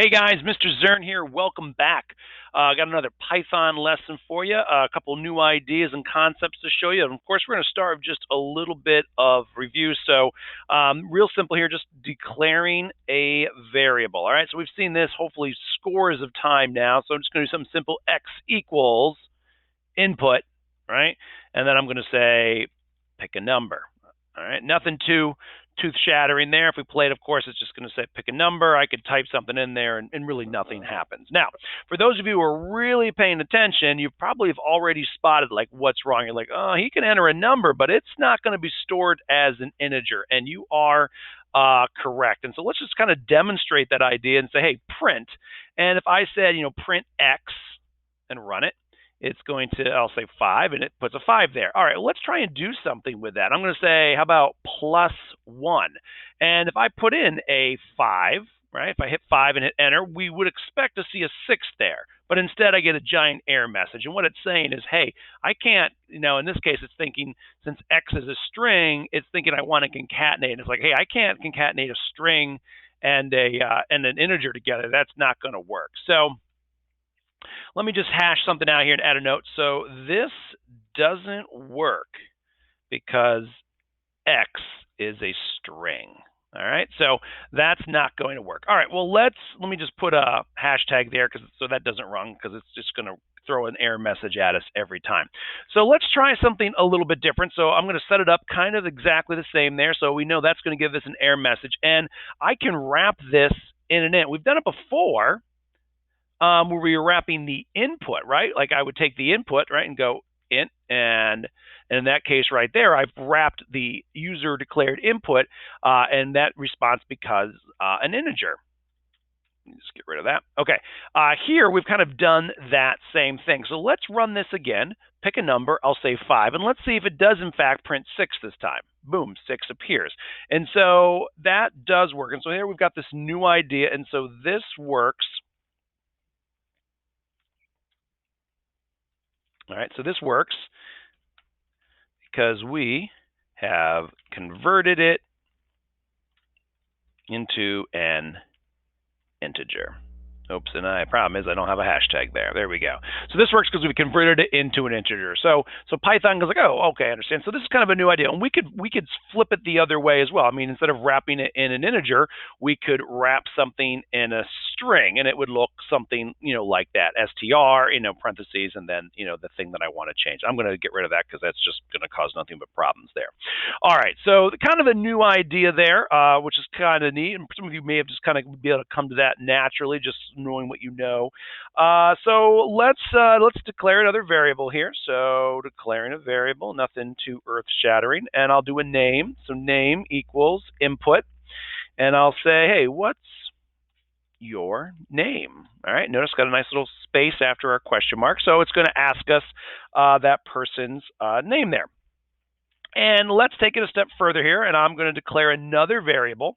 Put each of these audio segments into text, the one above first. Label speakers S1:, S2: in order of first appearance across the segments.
S1: Hey guys, Mr. Zern here. Welcome back. Got another Python lesson for you. A couple new ideas and concepts to show you. And of course, we're going to start with just a little bit of review. So, real simple here, just declaring a variable. All right, so we've seen this hopefully scores of time now. So I'm just going to do something simple. X equals input, right? And then I'm going to say pick a number. All right, nothing too tooth shattering there. If we played, of course, it's just going to say pick a number. I could type something in there and really nothing happens. Now, for those of you who are really paying attention, you probably have already spotted like what's wrong. You're like, oh, he can enter a number, but it's not going to be stored as an integer. And you are correct. And so let's just kind of demonstrate that idea and say, hey, print. And if I said, print X and run it, it's going to, I'll say 5, and it puts a 5 there. All right, well, let's try and do something with that. I'm going to say, how about +1? And if I put in a 5, right, if I hit 5 and hit enter, we would expect to see a 6 there. But instead, I get a giant error message. And what it's saying is, hey, I can't, in this case, it's thinking, since X is a string, it's thinking I want to concatenate. And it's like, hey, I can't concatenate a string and an integer together. That's not going to work. So let me just hash something out here and add a note. So this doesn't work because X is a string. All right, so that's not going to work. All right, well, let me just put a hashtag there so that doesn't run, because it's just going to throw an error message at us every time. So let's try something a little bit different. So I'm going to set it up kind of exactly the same there. So we know that's going to give us an error message, and I can wrap this in an int. We've done it before, where we were wrapping the input, right? Like I would take the input, right, and go int, and in that case right there, I've wrapped the user declared input, and that response becomes an integer. Just get rid of that. Okay, here we've kind of done that same thing. So let's run this again, pick a number, I'll say 5, and let's see if it does in fact print 6 this time. Boom, 6 appears. And so that does work. And so here we've got this new idea, and so this works. All right, so this works because we have converted it into an integer. Oops, and the problem is I don't have a hashtag there. There we go. So this works because we converted it into an integer. So Python goes like, oh, okay, I understand. So this is kind of a new idea, and we could flip it the other way as well. I mean, instead of wrapping it in an integer, we could wrap something in a string, and it would look something like that, str, parentheses, and then the thing that I want to change. I'm going to get rid of that because that's just going to cause nothing but problems there. All right, so kind of a new idea there, which is kind of neat, and some of you may have just kind of be able to come to that naturally, just knowing what you know. So let's declare another variable here. So declaring a variable, nothing too earth-shattering, and I'll do a name. So name equals input, and I'll say, hey, what's your name? All right, notice got a nice little space after our question mark, so it's going to ask us that person's name there. And let's take it a step further here, and I'm going to declare another variable,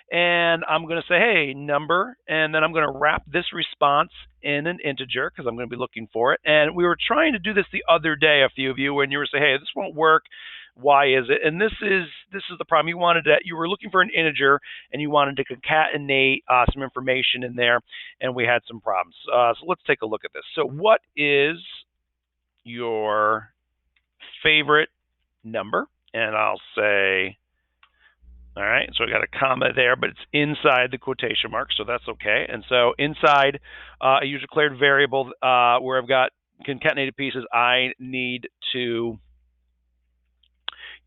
S1: and I'm going to say, hey, number, and then I'm going to wrap this response in an integer because I'm going to be looking for it. And we were trying to do this the other day, a few of you, when you were saying, hey, this won't work. Why is it? And this is the problem. You were looking for an integer, and you wanted to concatenate some information in there, and we had some problems. So let's take a look at this. So what is your favorite number? And I'll say, all right, so I got a comma there, but it's inside the quotation mark, so that's okay. And so inside a user declared variable where I've got concatenated pieces, I need to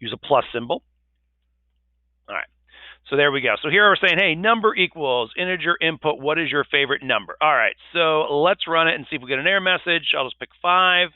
S1: use a plus symbol. All right, so there we go. So here we're saying, hey, number equals integer input. What is your favorite number? All right, so let's run it and see if we get an error message. I'll just pick 5.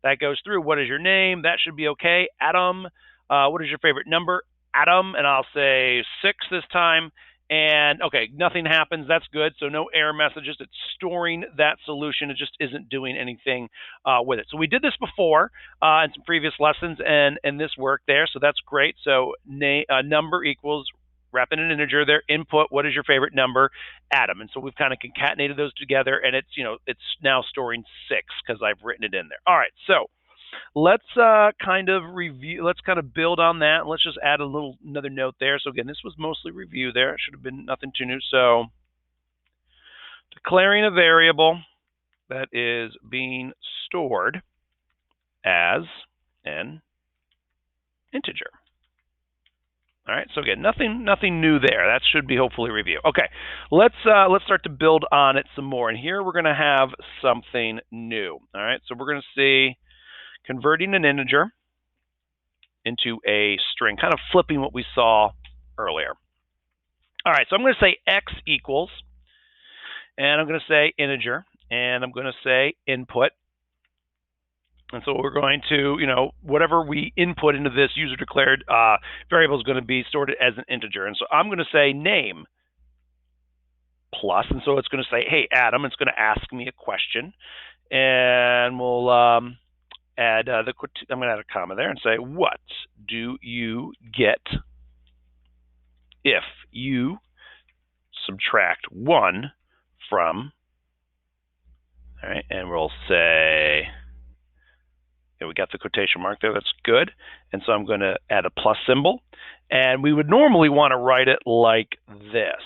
S1: That goes through. What is your name? That should be okay. Adam, what is your favorite number? Adam, and I'll say 6 this time. And okay, nothing happens. That's good. So no error messages. It's storing that solution. It just isn't doing anything with it. So we did this before in some previous lessons, and this worked there. So that's great. So number equals, wrap in an integer there, input, what is your favorite number? Adam. And so we've kind of concatenated those together, and it's now storing 6 because I've written it in there. All right, so let's kind of review, let's kind of build on that. Let's just add another note there. So again, this was mostly review there. It should have been nothing too new. So declaring a variable that is being stored as an integer. All right, so again, nothing new there. That should be hopefully review. Okay, let's start to build on it some more. And here we're going to have something new. All right, so we're going to see converting an integer into a string, kind of flipping what we saw earlier. All right, so I'm going to say x equals, and I'm going to say integer, and I'm going to say input. And so we're going to, whatever we input into this user declared variable is going to be stored as an integer. And so I'm going to say name plus, and so it's going to say, hey, Adam, it's going to ask me a question. And we'll I'm going to add a comma there and say, what do you get if you subtract 1 from, all right, and we'll say, we got the quotation mark there. That's good. And so I'm going to add a plus symbol. And we would normally want to write it like this.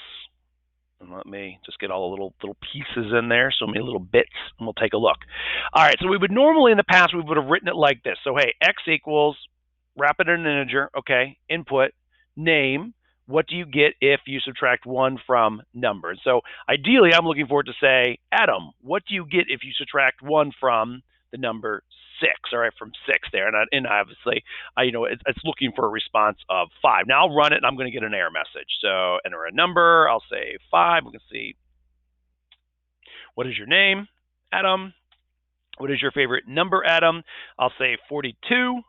S1: And let me just get all the little pieces in there, so many little bits, and we'll take a look. All right, so we would normally in the past, we would have written it like this. So, hey, x equals, wrap it in an integer, okay, input, name, what do you get if you subtract 1 from number? So ideally, I'm looking for it to say, Adam, what do you get if you subtract 1 from the number 6, all right, from 6 there, and obviously, it's looking for a response of 5. Now I'll run it, and I'm going to get an error message. So enter a number. I'll say 5. We can see, what is your name, Adam? What is your favorite number, Adam? I'll say 42,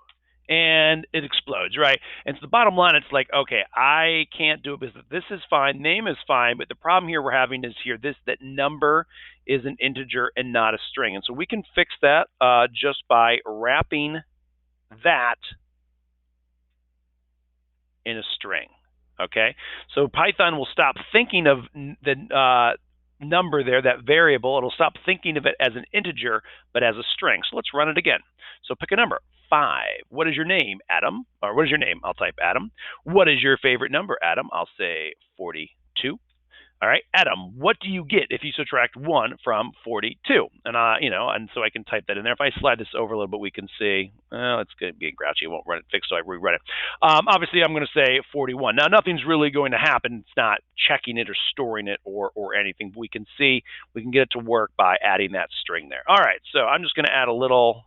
S1: and it explodes, right? And so the bottom line, it's like, okay, I can't do it because this is fine, name is fine, but the problem here we're having is here, that number is an integer and not a string. And so we can fix that just by wrapping that in a string, okay? So Python will stop thinking of the number there, that variable. It'll stop thinking of it as an integer, but as a string. So let's run it again. So pick a number. 5. What is your name, Adam? Or what is your name? I'll type Adam. What is your favorite number, Adam? I'll say 42. All right, Adam, what do you get if you subtract 1 from 42? And and so I can type that in there. If I slide this over a little bit, we can see, it's going to be grouchy. It won't run it fixed, so I rewrite it. Obviously, I'm going to say 41. Now, nothing's really going to happen. It's not checking it or storing it or anything. But we can see, we can get it to work by adding that string there. All right, so I'm just going to add a little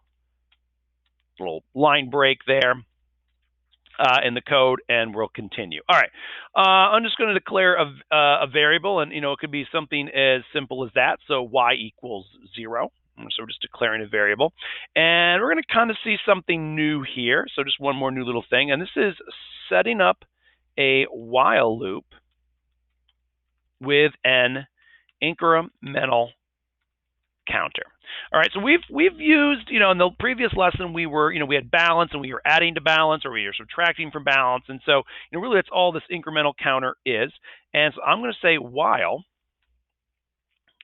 S1: line break there in the code, and we'll continue. All right, I'm just going to declare a variable, and it could be something as simple as that. So y equals 0. So we're just declaring a variable, and we're going to kind of see something new here. So just one more new little thing, and this is setting up a while loop with an incremental counter. All right, so we've used, in the previous lesson we had balance, and we were adding to balance, or we were subtracting from balance, and so really that's all this incremental counter is. And so I'm going to say while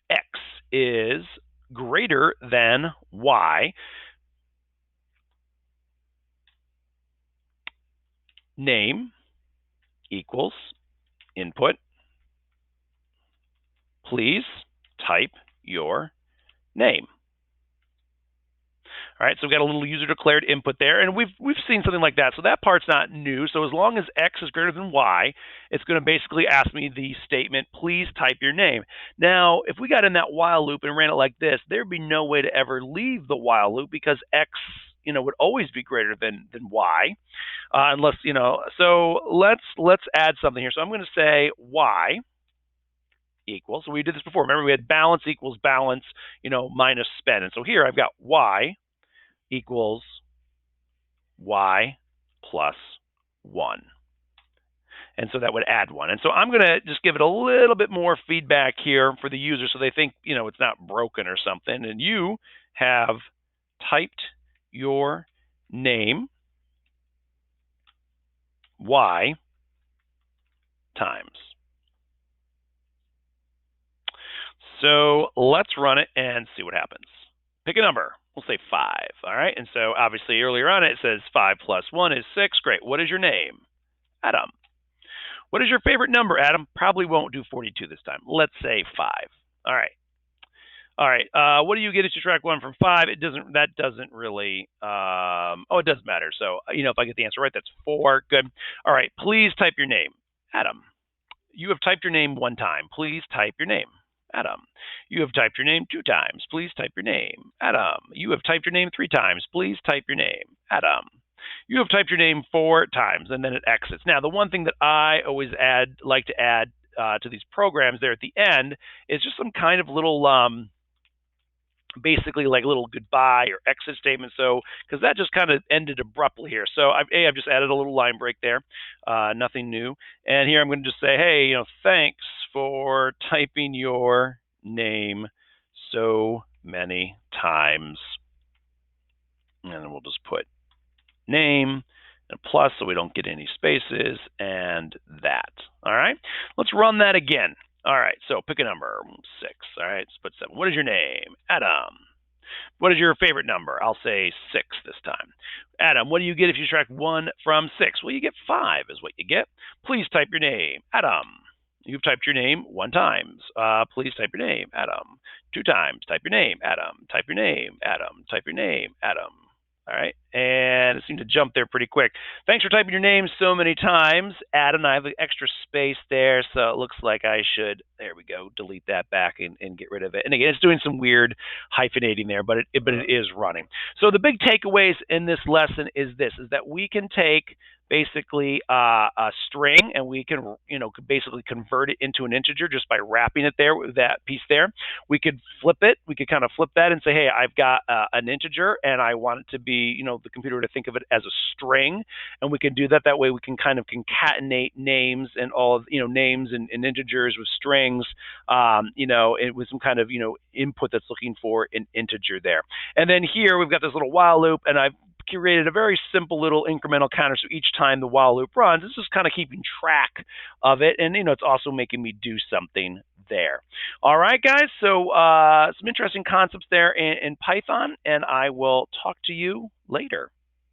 S1: x is greater than y, name equals input. Please type your name. All right, so we've got a little user declared input there, and we've seen something like that. So that part's not new. So as long as x is greater than y, it's going to basically ask me the statement, please type your name. Now, if we got in that while loop and ran it like this, there'd be no way to ever leave the while loop because x, would always be greater than y, unless, So let's add something here. So I'm going to say y equals. So we did this before. Remember, we had balance equals balance, minus spend. And so here I've got y equals y plus 1. And so that would add 1. And so I'm going to just give it a little bit more feedback here for the user so they think, it's not broken or something. And you have typed your name y times. So let's run it and see what happens. Pick a number. We'll say 5. All right. And so obviously earlier on it says 5 plus 1 is 6. Great. What is your name? Adam. What is your favorite number, Adam? Probably won't do 42 this time. Let's say 5. All right. All right. What do you get if you subtract 1 from 5? That doesn't really, it doesn't matter. So, if I get the answer right, that's 4. Good. All right. Please type your name. Adam. You have typed your name 1 time. Please type your name. Adam. You have typed your name 2 times. Please type your name. Adam. You have typed your name 3 times. Please type your name. Adam. You have typed your name 4 times, and then it exits. Now, the one thing that I always like to add to these programs there at the end is just some kind of little basically like a little goodbye or exit statement. So, because that just kind of ended abruptly here. So, I've just added a little line break there, nothing new. And here I'm going to just say, hey, thanks for typing your name so many times. And then we'll just put name and plus so we don't get any spaces and that. All right, let's run that again. All right, so pick a number, 6. All right, let's put 7. What is your name? Adam. What is your favorite number? I'll say 6 this time. Adam, what do you get if you subtract 1 from 6? Well, you get 5 is what you get. Please type your name. Adam. You've typed your name 1 time. Please type your name. Adam. 2 times. Type your name. Adam. Type your name. Adam. Type your name. Adam. All right, and it seemed to jump there pretty quick. Thanks for typing your name so many times, Adam. I have an extra space there, so it looks like I should, there we go, delete that back and get rid of it. And again, it's doing some weird hyphenating there, but it is running. So the big takeaways in this lesson is that we can take basically a string and we can basically convert it into an integer just by wrapping it there with that piece there. We could flip it. We could kind of flip that and say, hey, I've got an integer and I want it to be, the computer to think of it as a string. And we can do that. That way we can kind of concatenate names and all of, names and integers with strings, with some kind of, input that's looking for an integer there. And then here we've got this little while loop, and I've created a very simple little incremental counter. So each time the while loop runs, it's just kind of keeping track of it. And, it's also making me do something there. All right, guys. So some interesting concepts there in Python, and I will talk to you later.